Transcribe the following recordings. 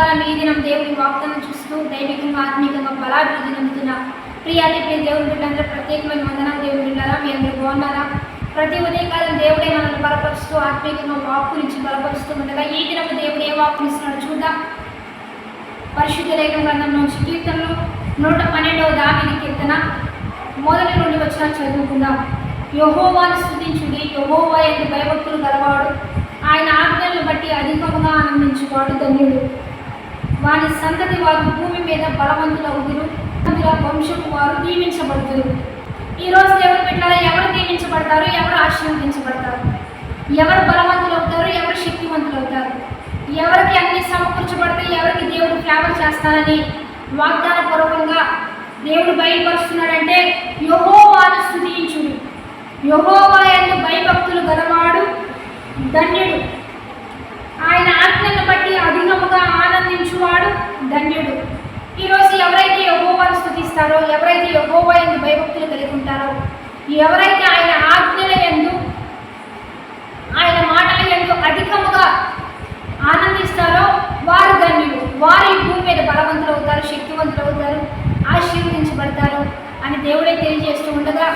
ఉదయకాలం ఈ దినం దేవుని వాగ్దానం చూస్తూ దైవికంగా ఆత్మీయంగా బలాభివృద్ధి నమ్ముతున్న ప్రియాతి ప్రియ దేవుని బిడ్డలందరూ ప్రత్యేకమైన వందనాలు. దేవుని బిడ్డారా, మీ అందరూ బాగున్నారా? ప్రతి ఉదయకాలం దేవుడే మనల్ని బలపరుస్తూ ఆత్మీయంగా వాక్కునిచ్చి బలపరుస్తూ ఉండగా ఈ దినం దేవుడు ఏ వాక్కునిస్తున్నాడు చూద్దాం. పరిశుద్ధ లేఖన గ్రంథం నుంచి కీర్తనలు 112వ దావీదు కీర్తన మొదటి 2 వచనాలు చదువుకుందాం. యెహోవాను స్తుతించుడి, యెహోవా యందు భయభక్తులు గలవాడు, ఆయన ఆజ్ఞలను బట్టి అధికముగా ఆనందించువాడు ధన్యుడు. వారి సంతతి వారు భూమి మీద బలవంతులవుదురు, వంశము వారు దీవించబడుతురు. ఈరోజు దేవుని బిడ్డలారా, ఎవరు దీవించబడతారు, ఎవరు ఆశీర్వదించబడతారు, ఎవరు బలవంతులు అవుతారు, ఎవరు శక్తివంతులు అవుతారు, ఎవరికి అన్ని సమకూర్చబడితే ఎవరికి దేవుడు ఫేవర్ చేస్తారని వాగ్దాన పూర్వకంగా దేవుడు బయలుపరుస్తున్నాడంటే యెహోవాను స్తుతించుడు, యెహోవా యందు భయభక్తులు గలవాడు ధన్యుడు, ఆయన ఆజ్ఞలను బట్టి అధికముగా ఆనందించువాడు ధన్యుడు. ఈరోజు ఎవరైతే యెహోవాను స్తుతిస్తారో, ఎవరైతే యెహోవా యందు భయభక్తులు కలిగి ఉంటారో, ఎవరైతే ఆయన ఆజ్ఞల యందు ఆయన మాటల యందు అధికముగా ఆనందిస్తారో వారు ధన్యులు. వారు ఈ భూమి మీద బలవంతులు అవుతారు, శక్తివంతులు అవుతారు, ఆశీర్వదించబడతారు అని దేవుడే తెలియజేస్తూ ఉండగా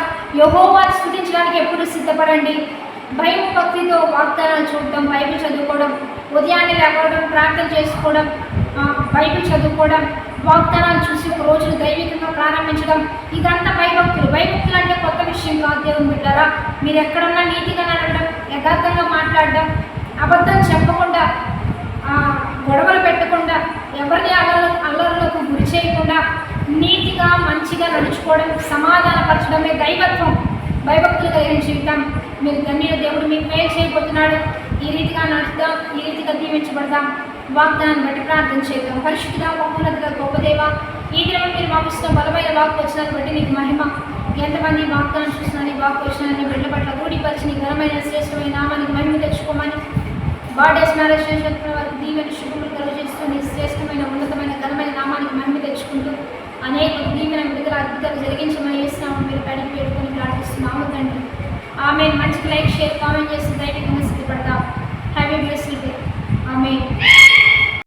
యెహోవాను స్తుతించడానికి ఎప్పుడు సిద్ధపడండి. భయం భక్తితో వాగ్దానాలు చూడటం, బైబిల్ చదువుకోవడం, ఉదయాన్నే లేకపోవడం, ప్రార్థన చేసుకోవడం, బైబిల్ చదువుకోవడం, వాగ్దానాలు చూసి ఒక రోజును దైవికంగా ప్రారంభించడం, ఇదంతా భయభక్తులు. భయభక్తులు అంటే కొత్త విషయం కాదు దేవుని బిడ్డారా. మీరు ఎక్కడున్నా నీతిగా నడవడం, యథార్థంగా మాట్లాడడం, అబద్ధం చెప్పకుండా, గొడవలు పెట్టకుండా, ఎవరిని అల్లర్లకు గురి చేయకుండా నీతిగా మంచిగా నడుచుకోవడం, సమాధానపరచడమే దైవత్వం. భయభక్తులు కలిగిన జీవితం. మీరు ధన్యులు, దేవుడు మీకు మేలు చేయబోతున్నాడు. ఈ రీతిగా నడుద్దాం, ఈ రీతిగా దీవించబడదాం. వాగ్దానాన్ని బట్టి ప్రార్థన చేద్దాం. పరిశుద్ధుడా, మహోన్నతుడా, గొప్ప దేవ, ఈ దినం మీరు మాకు ఇష్టం బలమైన వాక్కు వచ్చినాన్ని బట్టి నీకు మహిమ. ఎంతమంది వాగ్దానం చూసినా నీ వాక్కు వచ్చినాన్ని బిడ్డల పట్ల రూఢిపరిచి నీ ఘనమైన శ్రేష్టమైన నామానికి మహిమ తెచ్చుకోమని, బర్త్డేస్ మ్యారేజ్ చేసిన వారికి దీవెన శుభములు కలుగజేస్తూ నీ శ్రేష్టమైన ఉన్నతమైన ఘనమైన నామానికి మహిమ తెచ్చుకుంటూ అనేక దీవెన విడుదల అద్భుతాలు జరిగించమని చేస్తున్నాము. మీరు కడిగి పెట్టుకొని ప్రార్థిస్తున్నాము తండ్రి. ఆమెన్. మంచికి లైక్, షేర్, కామెంట్ చేసి దైవికంగా సిద్ధపడతాం. Have a blessed day. Amen.